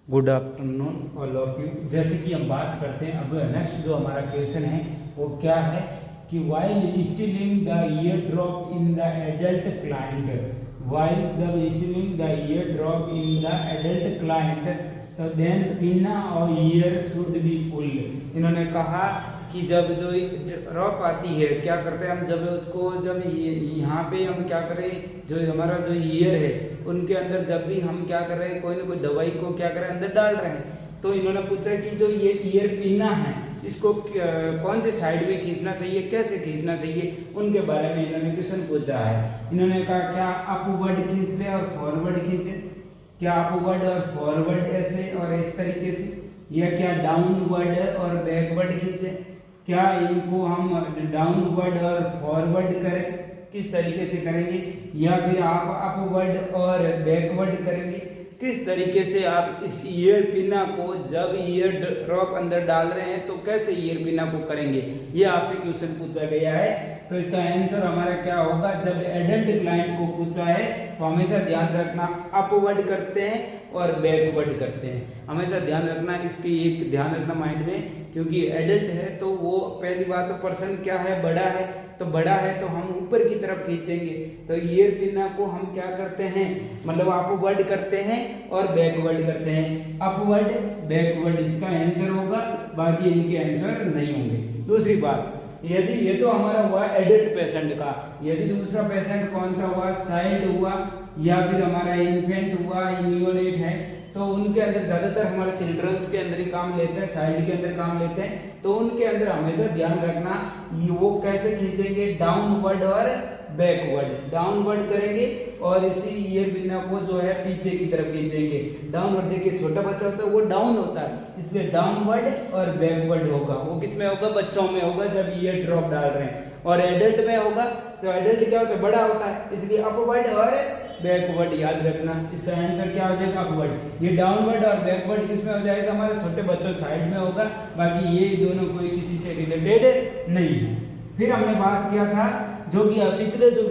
Good afternoon all of you. जैसे कि हम बात करते हैं, अब नेक्स्ट जो हमारा क्वेश्चन है वो क्या है कि while stealing the ear drop in the adult client, while जब stealing the ear drop in the adult client तो देन पिना और ईयर शुड बी पुल्ड। इन्होंने कहा कि जब जो ड्रॉप आती है क्या करते हैं हम, जब उसको जब यहाँ पे हम क्या करें, जो हमारा जो ईयर है उनके अंदर जब भी हम क्या कर रहे हैं, कोई ना कोई दवाई को क्या कर रहे हैं अंदर डाल रहे हैं, तो इन्होंने पूछा कि जो ये ईयर पीना है इसको कौन से साइड में खींचना चाहिए, कैसे खींचना चाहिए, उनके बारे में इन्होंने क्वेश्चन पूछा है। इन्होंने कहा क्या अपवर्ड खींच ले और फॉरवर्ड खींचे, क्या अपवर्ड और फॉरवर्ड ऐसे और इस तरीके से, या क्या डाउनवर्ड और बैकवर्ड खींचे, क्या इनको हम डाउनवर्ड और फॉरवर्ड करें, किस तरीके से करेंगे, या फिर आप अपवर्ड और बैकवर्ड करेंगे, किस तरीके से आप इस ईयर पिना को जब ईयर ड्रॉप अंदर डाल रहे हैं तो कैसे ईयर पिना को करेंगे, ये आपसे क्वेश्चन पूछा गया है। तो इसका आंसर हमारा क्या होगा, जब एडल्ट क्लाइंट को पूछा है तो हमेशा ध्यान रखना अपवर्ड करते हैं और बैकवर्ड करते हैं, हमेशा ध्यान रखना, इसकी एक ध्यान रखना माइंड में, क्योंकि एडल्ट है तो वो पहली बात तो पर्सन क्या है, बड़ा है, तो बड़ा है तो हम ऊपर की तरफ खींचेंगे, तो ईयर पिना को हम क्या करते हैं, मतलब अपवर्ड करते हैं और बैकवर्ड करते हैं, अपवर्ड बैकवर्ड इसका आंसर होगा, बाकी इनके आंसर नहीं होंगे। दूसरी बात, यदि ये तो हमारा हुआ एडल्ट पेशेंट का, यदि दूसरा पेशेंट कौन सा हुआ, चाइल्ड हुआ या फिर हमारा इन्फेंट हुआ, नियोनेट है, तो उनके अंदर ज्यादातर हमारे चिल्ड्रंस के अंदर ही काम लेते हैं, चाइल्ड के अंदर काम लेते हैं, तो उनके अंदर हमेशा ध्यान रखना वो कैसे खींचेंगे, डाउनवर्ड और बैकवर्ड, डाउनवर्ड करेंगे और इसी ईयर पिना को जो है पीछे की तरफ खींचेंगे, डाउनवर्ड। देखिए छोटा बच्चा होता है वो डाउन होता है, इसलिए डाउनवर्ड और बैकवर्ड होगा, वो किस में होगा, बच्चों में होगा जब ईयर ड्रॉप डाल रहे हैं, और एडल्ट में होगा तो एडल्ट क्या होता है, बड़ा होता है, इसलिए अपवर्ड और बैकवर्ड याद रखना। इसका आंसर क्या हो जाएगा, अपवर्ड। ये डाउनवर्ड और बैकवर्ड किस में हो जाएगा, हमारे छोटे बच्चों साइड में होगा, बाकी ये दोनों कोई किसी से रिलेटेड नहीं है। फिर हमने बात किया था जो कि पिछले जो